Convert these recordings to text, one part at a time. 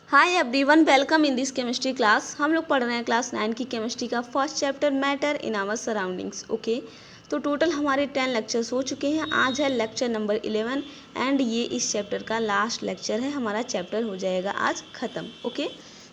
Hi everyone, welcome in this chemistry class. हम लोग पढ़ रहे हैं क्लास 9 की केमिस्ट्री का first chapter matter in our surroundings. Okay, तो टोटल हमारे 10 लेक्चर्स हो चुके हैं। आज है लेक्चर नंबर 11 एंड ये इस चैप्टर का लास्ट लेक्चर है। हमारा चैप्टर हो जाएगा आज ख़त्म। ओके,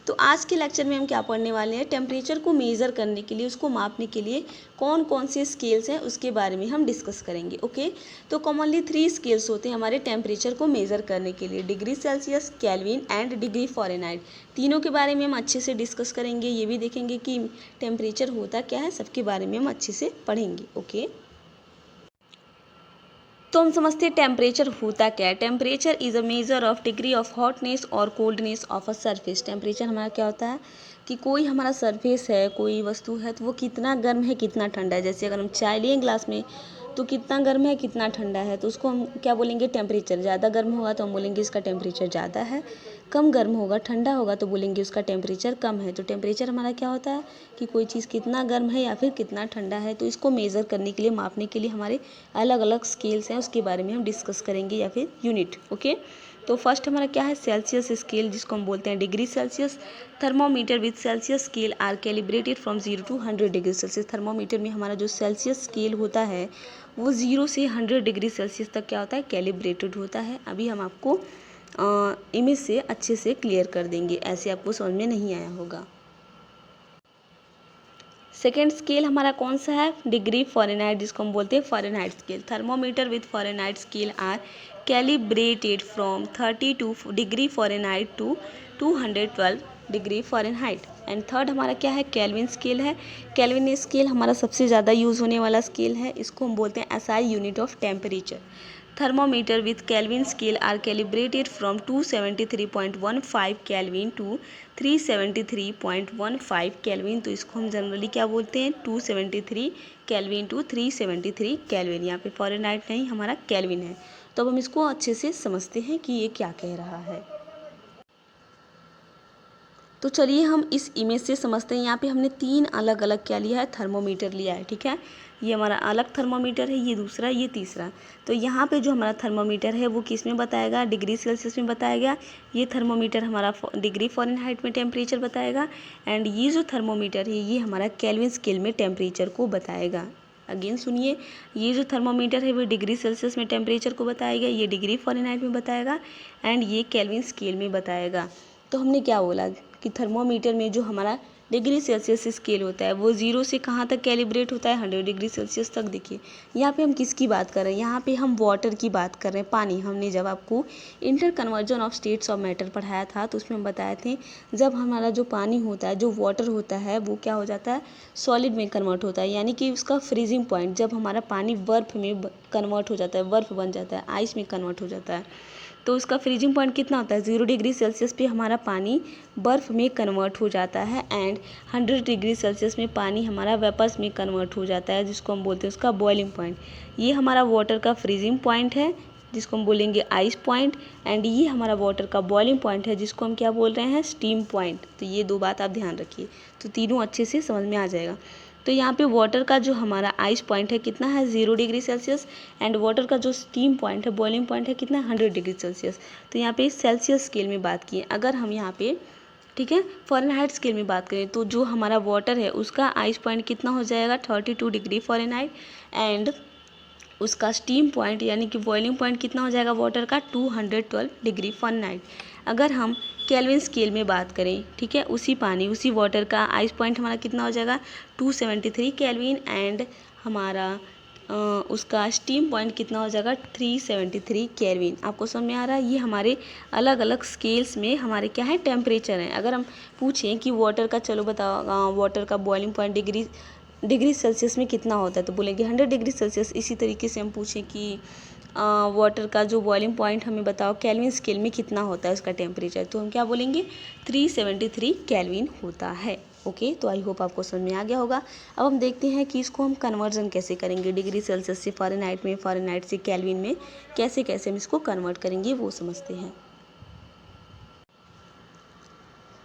तो आज के लेक्चर में हम क्या पढ़ने वाले हैं, टेम्परेचर को मेज़र करने के लिए, उसको मापने के लिए कौन कौन से स्केल्स हैं उसके बारे में हम डिस्कस करेंगे। ओके, तो कॉमनली 3 स्केल्स होते हैं हमारे टेम्परेचर को मेज़र करने के लिए, degree Celsius, kelvin and degree Fahrenheit. तीनों के बारे में हम अच्छे से डिस्कस करेंगे। ये भी देखेंगे कि टेम्परेचर होता क्या है, सबके बारे में हम अच्छे से पढ़ेंगे। ओके, तो हम समझते हैं टेम्परेचर होता क्या है। Temperature is a measure of degree of hotness और coldness of a surface. Temperature हमारा क्या होता है कि कोई हमारा सरफेस है, कोई वस्तु है, तो वो कितना गर्म है कितना ठंडा है। जैसे अगर हम चाय लिए ग्लास में तो कितना गर्म है कितना ठंडा है, तो उसको हम क्या बोलेंगे, टेम्परेचर। ज़्यादा गर्म होगा तो हम बोलेंगे इसका टेम्परेचर ज़्यादा है, कम गर्म होगा ठंडा होगा तो बोलेंगे उसका टेम्परेचर कम है। तो टेम्परेचर हमारा क्या होता है कि कोई चीज़ कितना गर्म है या फिर कितना ठंडा है। तो इसको मेज़र करने के लिए, मापने के लिए हमारे अलग अलग स्केल्स हैं, उसके बारे में हम डिस्कस करेंगे या फिर यूनिट। ओके, तो फर्स्ट हमारा क्या है, सेल्सियस स्केल, जिसको हम बोलते हैं degree Celsius. Thermometer with Celsius scale are calibrated from 0 to 100 degree Celsius. Thermometer में हमारा जो सेल्सियस स्केल होता है वो 0 से 100 डिग्री सेल्सियस तक क्या होता है, कैलिब्रेटेड होता है। अभी हम आपको इमेज से अच्छे से क्लियर कर देंगे, ऐसे आपको समझ में नहीं आया होगा। सेकेंड स्केल हमारा कौन सा है, डिग्री फ़ारेनहाइट, जिसको हम बोलते हैं Fahrenheit scale. Thermometer with Fahrenheit scale are calibrated from 32 degree Fahrenheit to 212 degree Fahrenheit. And third हमारा क्या है, केल्विन स्केल है। केल्विन स्केल हमारा सबसे ज़्यादा यूज़ होने वाला स्केल है। इसको हम बोलते हैं SI, unit of temperature. Thermometer with Kelvin scale are calibrated from 273.15 Kelvin to 373.15 Kelvin। तो इसको हम जनरली क्या बोलते हैं, 273 Kelvin to 373 Kelvin। यहाँ पे फ़ारेनहाइट नहीं, हमारा केल्विन है। तो अब हम इसको अच्छे से समझते हैं कि ये क्या कह रहा है। तो चलिए हम इस इमेज से समझते हैं। यहाँ पे हमने 3 अलग अलग क्या लिया है, थर्मोमीटर लिया है। ठीक है, ये हमारा अलग थर्मोमीटर है, ये दूसरा, ये तीसरा। तो यहाँ पे जो हमारा थर्मोमीटर है वो किस में बताएगा, डिग्री सेल्सियस में बताएगा। ये थर्मोमीटर हमारा डिग्री फ़ारेनहाइट में टेम्परेचर बताएगा। एंड ये जो थर्मोमीटर है ये हमारा केल्विन स्केल में टेम्परेचर को बताएगा। अगेन सुनिए, ये जो थर्मोमीटर है वो डिग्री सेल्सियस में टेम्परेचर को बताएगा, ये डिग्री फ़ारेनहाइट में बताएगा, एंड ये केल्विन स्केल में बताएगा। तो हमने क्या बोला कि थर्मोमीटर में जो हमारा डिग्री सेल्सियस स्केल होता है वो 0 से कहाँ तक कैलिब्रेट होता है, 100 डिग्री सेल्सियस तक। देखिए यहाँ पे हम किसकी बात कर रहे हैं, यहाँ पे हम वाटर की बात कर रहे हैं, पानी। हमने जब आपको inter conversion of states of matter पढ़ाया था तो उसमें हम बताए थे, जब हमारा जो पानी होता है, जो वाटर होता है, वो क्या हो जाता है, सॉलिड में कन्वर्ट होता है। यानी कि उसका फ्रीजिंग पॉइंट, जब हमारा पानी बर्फ़ में कन्वर्ट हो जाता है, बर्फ़ बन जाता है, आइस में कन्वर्ट हो जाता है, तो उसका फ्रीजिंग पॉइंट कितना होता है, 0 डिग्री सेल्सियस पे हमारा पानी बर्फ़ में कन्वर्ट हो जाता है। एंड 100 डिग्री सेल्सियस में पानी हमारा वेपर्स में कन्वर्ट हो जाता है, जिसको हम बोलते हैं उसका बॉइलिंग पॉइंट। ये हमारा वाटर का फ्रीजिंग पॉइंट है, जिसको हम बोलेंगे आइस पॉइंट। एंड ये हमारा वाटर का बॉइलिंग पॉइंट है, जिसको हम क्या बोल रहे हैं, स्टीम पॉइंट। तो ये 2 बात आप ध्यान रखिए, तो तीनों अच्छे से समझ में आ जाएगा। तो यहाँ पे वाटर का जो हमारा आइस पॉइंट है कितना है, 0 डिग्री सेल्सियस। एंड वाटर का जो स्टीम पॉइंट है, बॉइलिंग पॉइंट है कितना, 100 डिग्री सेल्सियस। तो यहाँ पे सेल्सियस स्केल में बात की। अगर हम यहाँ पे, ठीक है, फ़ारेनहाइट स्केल में बात करें तो जो हमारा वाटर है उसका आइस पॉइंट कितना हो जाएगा, 32 डिग्री फ़ारेनहाइट। एंड उसका स्टीम पॉइंट यानी कि बॉइलिंग पॉइंट कितना हो जाएगा वाटर का, 212 डिग्री फ़ारेनहाइट। अगर हम केल्विन स्केल में बात करें, ठीक है, उसी पानी, उसी वाटर का आइस पॉइंट हमारा कितना हो जाएगा, 273 केल्विन। एंड हमारा उसका स्टीम पॉइंट कितना हो जाएगा, 373 केल्विन। आपको समझ में आ रहा है, ये हमारे अलग अलग स्केल्स में हमारे क्या है, टेम्परेचर हैं। अगर हम पूछें कि वाटर का, चलो बताओ, वाटर का बॉइलिंग पॉइंट डिग्री सेल्सियस में कितना होता है, तो बोलेंगे 100 डिग्री सेल्सियस। इसी तरीके से हम पूछें कि वाटर का जो बॉइलिंग पॉइंट हमें बताओ केल्विन स्केल में कितना होता है उसका टेम्परेचर, तो हम क्या बोलेंगे, 373 केल्विन होता है। ओके, तो आई होप आपको समझ में आ गया होगा। अब हम देखते हैं कि इसको हम कन्वर्जन कैसे करेंगे, डिग्री सेल्सियस से फ़ारेनहाइट में, फ़ारेनहाइट से केल्विन में कैसे कैसे हम इसको कन्वर्ट करेंगे वो समझते हैं।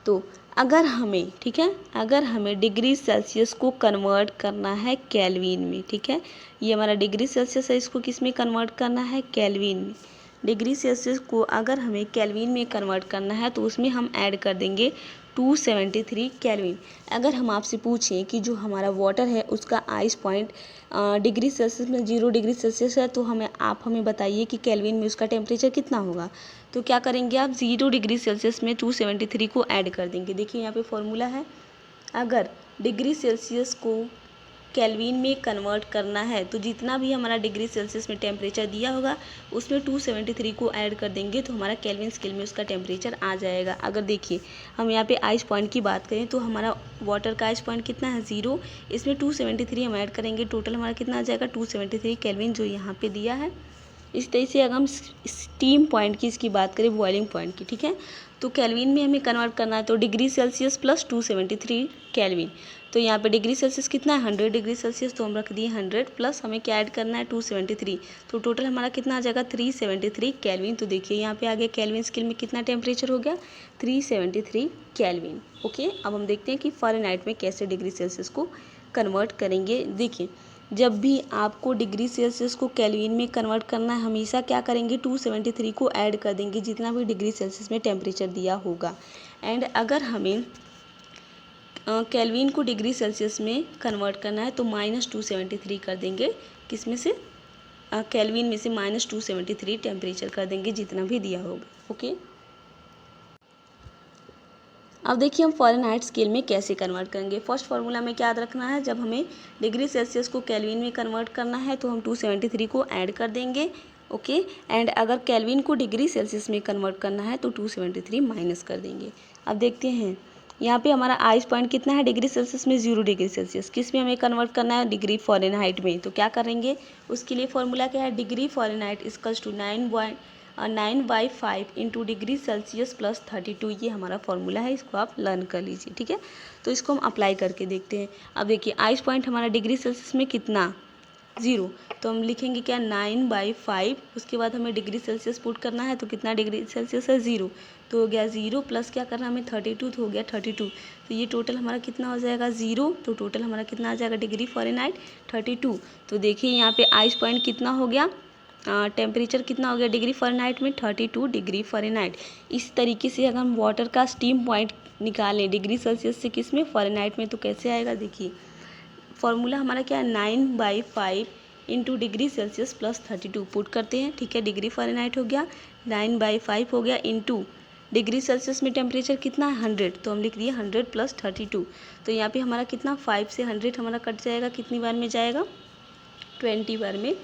तो अगर हमें, ठीक है, अगर हमें डिग्री सेल्सियस को कन्वर्ट करना है केल्विन में, ठीक है, ये हमारा डिग्री सेल्सियस है, इसको किस में कन्वर्ट करना है, केल्विन में। डिग्री सेल्सियस को अगर हमें केल्विन में कन्वर्ट करना है तो उसमें हम ऐड कर देंगे 273 केल्विन। अगर हम आपसे पूछें कि जो हमारा वाटर है उसका आइस पॉइंट डिग्री सेल्सियस में 0 डिग्री सेल्सियस है तो आप हमें बताइए कि केल्विन में उसका टेम्परेचर कितना होगा। तो क्या करेंगे आप 0 डिग्री सेल्सियस में 273 को ऐड कर देंगे। देखिए यहाँ पे फॉर्मूला है, अगर डिग्री सेल्सियस को केल्विन में कन्वर्ट करना है तो जितना भी हमारा डिग्री सेल्सियस में टेम्परेचर दिया होगा उसमें 273 को ऐड कर देंगे तो हमारा केल्विन स्केल में उसका टेम्परेचर आ जाएगा। अगर देखिए हम यहाँ पे आइस पॉइंट की बात करें तो हमारा वाटर का आइस पॉइंट कितना है 0, इसमें 273 हम ऐड करेंगे, टोटल हमारा कितना आ जाएगा 273 केल्विन जो यहाँ पे दिया है। इस तरह से अगर हम स्टीम पॉइंट की इसकी बात करें, बॉइलिंग पॉइंट की, ठीक है, तो केल्विन में हमें कन्वर्ट करना है तो डिग्री सेल्सियस प्लस 273 केल्विन। तो यहाँ पे डिग्री सेल्सियस कितना है 100 डिग्री सेल्सियस, तो हम रख दिए 100 प्लस हमें क्या ऐड करना है 273, तो टोटल हमारा कितना आ जाएगा 373 केल्विन। तो देखिए यहाँ पे आ गया केल्विन स्केल में कितना टेम्परेचर हो गया 373 केल्विन। ओके, अब हम देखते हैं कि फ़ारेनहाइट में कैसे डिग्री सेल्सियस को कन्वर्ट करेंगे। देखिए जब भी आपको डिग्री सेल्सियस को केल्विन में कन्वर्ट करना है हमेशा क्या करेंगे 273 को ऐड कर देंगे जितना भी डिग्री सेल्सियस में टेम्परेचर दिया होगा। एंड अगर हमें केल्विन को डिग्री सेल्सियस में कन्वर्ट करना है तो -273 कर देंगे, किस में से केल्विन में से -273 टेम्परेचर कर देंगे जितना भी दिया होगा। ओके, अब देखिए हम फ़ारेनहाइट स्केल में कैसे कन्वर्ट करेंगे। फर्स्ट फार्मूला में क्या याद रखना है, जब हमें डिग्री सेल्सियस को केल्विन में कन्वर्ट करना है तो हम 273 को ऐड कर देंगे। ओके, एंड अगर केल्विन को डिग्री सेल्सियस में कन्वर्ट करना है तो 273 माइनस कर देंगे। अब देखते हैं यहाँ पे हमारा आइस पॉइंट कितना है डिग्री सेल्सियस में 0 डिग्री सेल्सियस, किस में हमें कन्वर्ट करना है डिग्री फ़ारेनहाइट में। तो क्या करेंगे उसके लिए फॉर्मूला क्या है, degree Fahrenheit equals to 9/5 into degree Celsius plus 32, ये हमारा फॉर्मूला है, इसको आप लर्न कर लीजिए। ठीक है, तो इसको हम अप्लाई करके देखते हैं। अब देखिए आइस पॉइंट हमारा डिग्री सेल्सियस में कितना 0, तो हम लिखेंगे क्या 9/5, उसके बाद हमें डिग्री सेल्सियस पुट करना है तो कितना डिग्री सेल्सियस है 0, तो हो गया 0 प्लस क्या करना है हमें 32, तो हो गया 32, तो ये टोटल हमारा कितना हो जाएगा 0, तो टोटल हमारा कितना आ जाएगा डिग्री फ़ारेनहाइट 32। तो देखिए यहाँ पे आइस पॉइंट कितना हो गया, टेम्परेचर कितना हो गया डिग्री फ़ारेनहाइट में 32 डिग्री फ़ारेनहाइट। इस तरीके से अगर हम वाटर का स्टीम पॉइंट निकालें डिग्री सेल्सियस से किस में फ़ारेनहाइट में तो कैसे आएगा, देखिए फॉर्मूला हमारा क्या है 9/5 into degree Celsius plus 32 put करते हैं। ठीक है, डिग्री फ़ारेनहाइट हो गया 9/5 हो गया इंटू डिग्री सेल्सियस में टेम्परेचर कितना है 100, तो हम लिख दिए 100 प्लस 32। तो यहाँ पे हमारा कितना 5 से 100 हमारा कट जाएगा, कितनी बार में जाएगा 20 बार में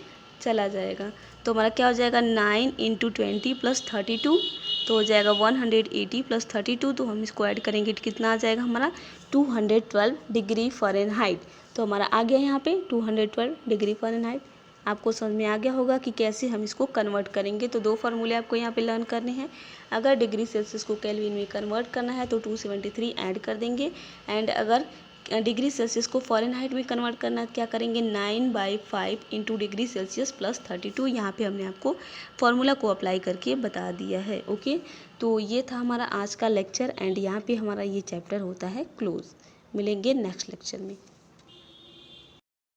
चला जाएगा। तो हमारा क्या हो जाएगा 9 इंटू 20 प्लस 32, तो हो जाएगा 180 प्लस 32, तो हम इसको ऐड करेंगे तो कितना आ जाएगा हमारा 212 डिग्री फ़ारेनहाइट। तो हमारा आ गया यहाँ पे 212 डिग्री फ़ारेनहाइट। आपको समझ में आ गया होगा कि कैसे हम इसको कन्वर्ट करेंगे। तो 2 फार्मूले आपको यहाँ पे लर्न करने हैं। अगर डिग्री सेल्सियस को केल्विन में कन्वर्ट करना है तो 273 ऐड कर देंगे, एंड अगर डिग्री सेल्सियस को फ़ारेनहाइट में कन्वर्ट करना है क्या करेंगे 9/5 इंटू डिग्री सेल्सियस प्लस 32। यहाँ पे हमने आपको फार्मूला को अप्लाई करके बता दिया है। ओके, तो ये था हमारा आज का लेक्चर, एंड यहाँ पे हमारा ये चैप्टर होता है क्लोज। मिलेंगे नेक्स्ट लेक्चर में।